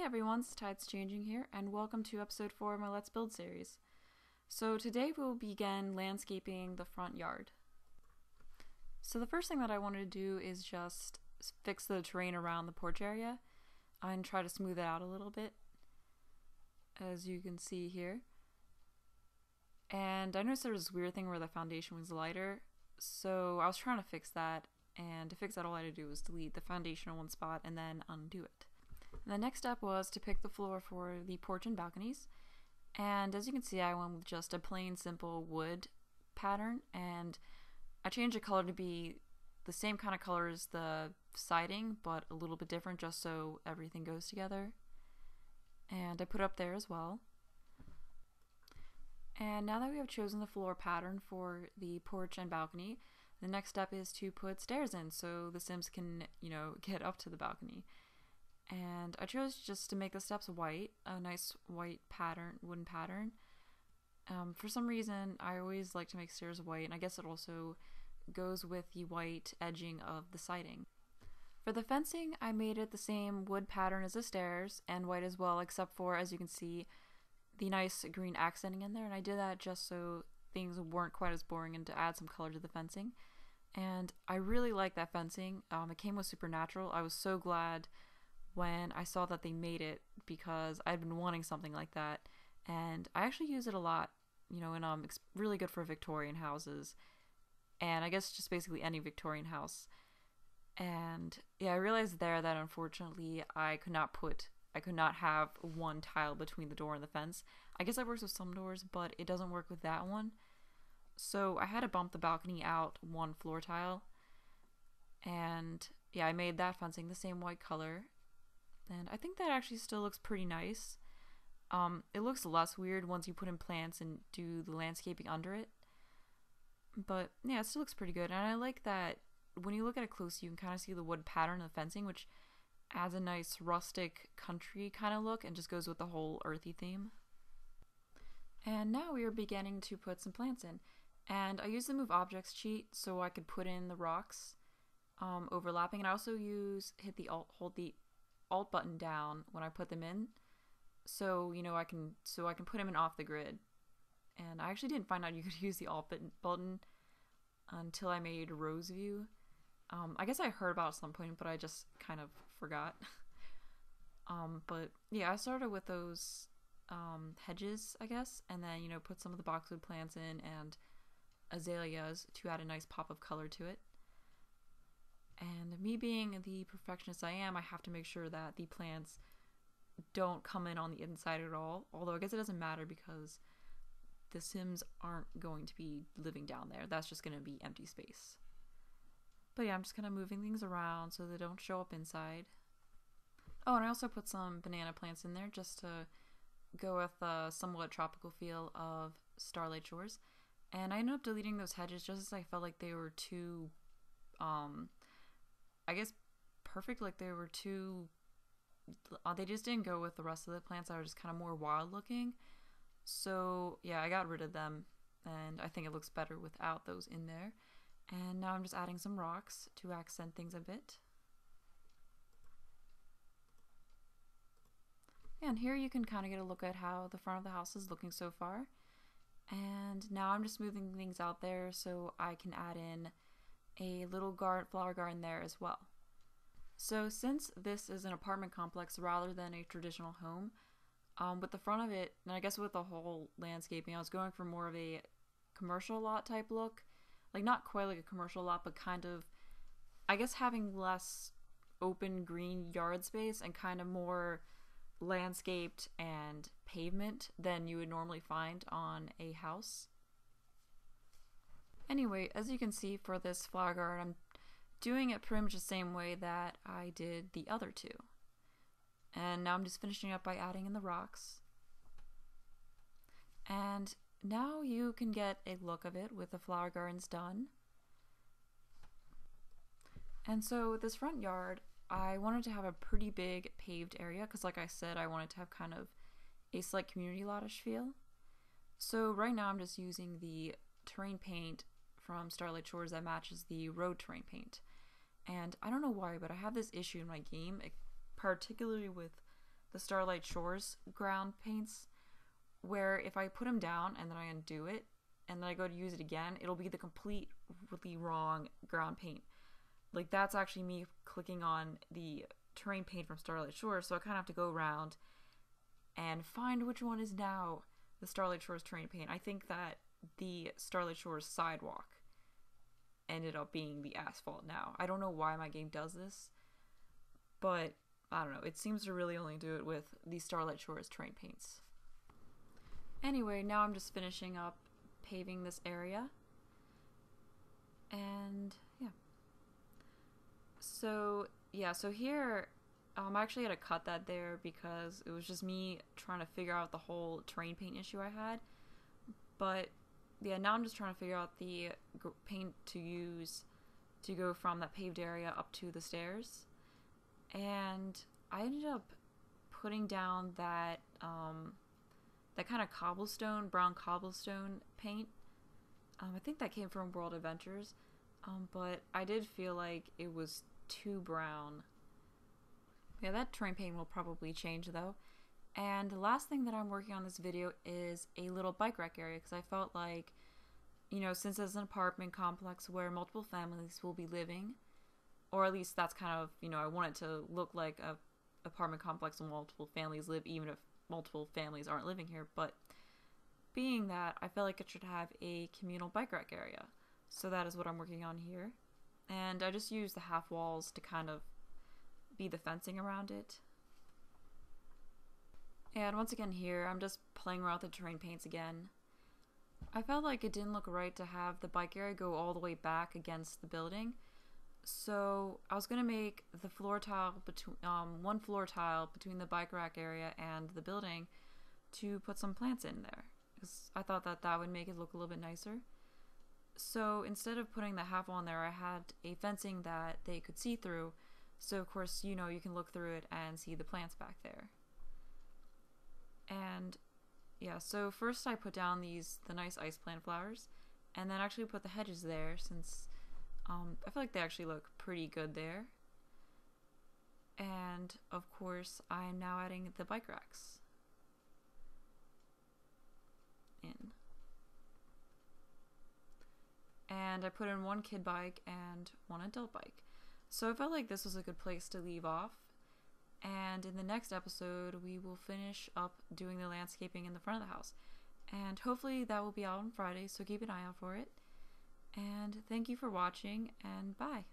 everyone, Tide's Changing here, and welcome to episode 4 of my Let's Build series. So today we'll begin landscaping the front yard. So the first thing that I wanted to do is just fix the terrain around the porch area and try to smooth it out a little bit, as you can see here. And I noticed there was this weird thing where the foundation was lighter, so I was trying to fix that, and to fix that all I had to do was delete the foundation in one spot and then undo it. And the next step was to pick the floor for the porch and balconies, and as you can see I went with just a plain simple wood pattern, and I changed the color to be the same kind of color as the siding but a little bit different just so everything goes together, and I put it up there as well. And now that we have chosen the floor pattern for the porch and balcony, the next step is to put stairs in so the Sims can, get up to the balcony. And I chose just to make the steps white, a nice white pattern, wooden pattern. For some reason, I always like to make stairs white, and I guess it also goes with the white edging of the siding. For the fencing, I made it the same wood pattern as the stairs, and white as well, except for, as you can see, the nice green accenting in there, and I did that just so things weren't quite as boring and to add some color to the fencing. And I really like that fencing. It came with Supernatural. I was so glad when I saw that they made it because I'd been wanting something like that, and I actually use it a lot, and it's really good for Victorian houses, and I guess just basically any Victorian house. And yeah, I realized there that unfortunately I could not have one tile between the door and the fence. I guess that works with some doors, but it doesn't work with that one. So I had to bump the balcony out one floor tile, and yeah, I made that fencing the same white color. And I think that actually still looks pretty nice. It looks less weird once you put in plants and do the landscaping under it. But yeah, it still looks pretty good. And I like that when you look at it close, you can kind of see the wood pattern of the fencing, which adds a nice rustic country kind of look and just goes with the whole earthy theme. And now we are beginning to put some plants in. And I used the Move Objects cheat so I could put in the rocks overlapping. And I also hold the Alt button down when I put them in, so I can put them in off the grid. And I actually didn't find out you could use the Alt button until I made Rose View. I guess I heard about it at some point, but I just kind of forgot. But yeah, I started with those hedges, I guess, and then put some of the boxwood plants in and azaleas to add a nice pop of color to it. And me being the perfectionist I am, I have to make sure that the plants don't come in on the inside at all. Although I guess it doesn't matter because the Sims aren't going to be living down there. That's just going to be empty space. But yeah, I'm just kind of moving things around so they don't show up inside. Oh, and I also put some banana plants in there just to go with a somewhat tropical feel of Starlight Shores. And I ended up deleting those hedges just as I felt like they were too I guess perfect, like they were too, they just didn't go with the rest of the plants that were just kind of more wild looking. So yeah, I got rid of them, and I think it looks better without those in there. And now I'm just adding some rocks to accent things a bit. And here you can kind of get a look at how the front of the house is looking so far. And now I'm just moving things out there so I can add in a little flower garden there as well. So since this is an apartment complex rather than a traditional home, with the front of it, and I guess with the whole landscaping, I was going for more of a commercial lot type look. Like not quite like a commercial lot, but kind of, I guess having less open green yard space and kind of more landscaped and pavement than you would normally find on a house. Anyway, as you can see for this flower garden, I'm doing it pretty much the same way that I did the other two. And now I'm just finishing up by adding in the rocks. And now you can get a look of it with the flower gardens done. And so with this front yard, I wanted to have a pretty big paved area because like I said, I wanted to have kind of a slight community lot-ish feel. So right now I'm just using the terrain paint from Starlight Shores that matches the road terrain paint. And I don't know why, but I have this issue in my game, particularly with the Starlight Shores ground paints, where if I put them down and then I undo it and then I go to use it again, it'll be the completely wrong ground paint. Like, that's actually me clicking on the terrain paint from Starlight Shores, so I kind of have to go around and find which one is now the Starlight Shores terrain paint. I think that the Starlight Shores sidewalk ended up being the asphalt now. I don't know why my game does this, but I don't know. It seems to really only do it with the Starlight Shores terrain paints. Anyway, now I'm just finishing up paving this area. And so here I actually had to cut that there because it was just me trying to figure out the whole terrain paint issue I had. But yeah, now I'm just trying to figure out the paint to use to go from that paved area up to the stairs. And I ended up putting down that that kind of brown cobblestone paint. I think that came from World Adventures, but I did feel like it was too brown. Yeah, that terrain paint will probably change though. And the last thing that I'm working on this video is a little bike rack area, because I felt like, you know, since it's an apartment complex where multiple families will be living, or at least that's kind of, you know, I want it to look like a apartment complex where multiple families live, even if multiple families aren't living here. But being that, I felt like it should have a communal bike rack area. So that is what I'm working on here. And I just used the half walls to kind of be the fencing around it. And once again here, I'm just playing around with the terrain paints again. I felt like it didn't look right to have the bike area go all the way back against the building. So I was going to make the floor tile between one floor tile between the bike rack area and the building to put some plants in there, because I thought that that would make it look a little bit nicer. So instead of putting the half wall in there, I had a fencing that they could see through. So of course, you know, you can look through it and see the plants back there. And yeah, so first I put down the nice ice plant flowers, and then actually put the hedges there, since I feel like they actually look pretty good there. And of course, I am now adding the bike racks in. And I put in one kid bike and one adult bike. So I felt like this was a good place to leave off. And in the next episode, we will finish up doing the landscaping in the front of the house. And hopefully that will be out on Friday, so keep an eye out for it. And thank you for watching, and bye.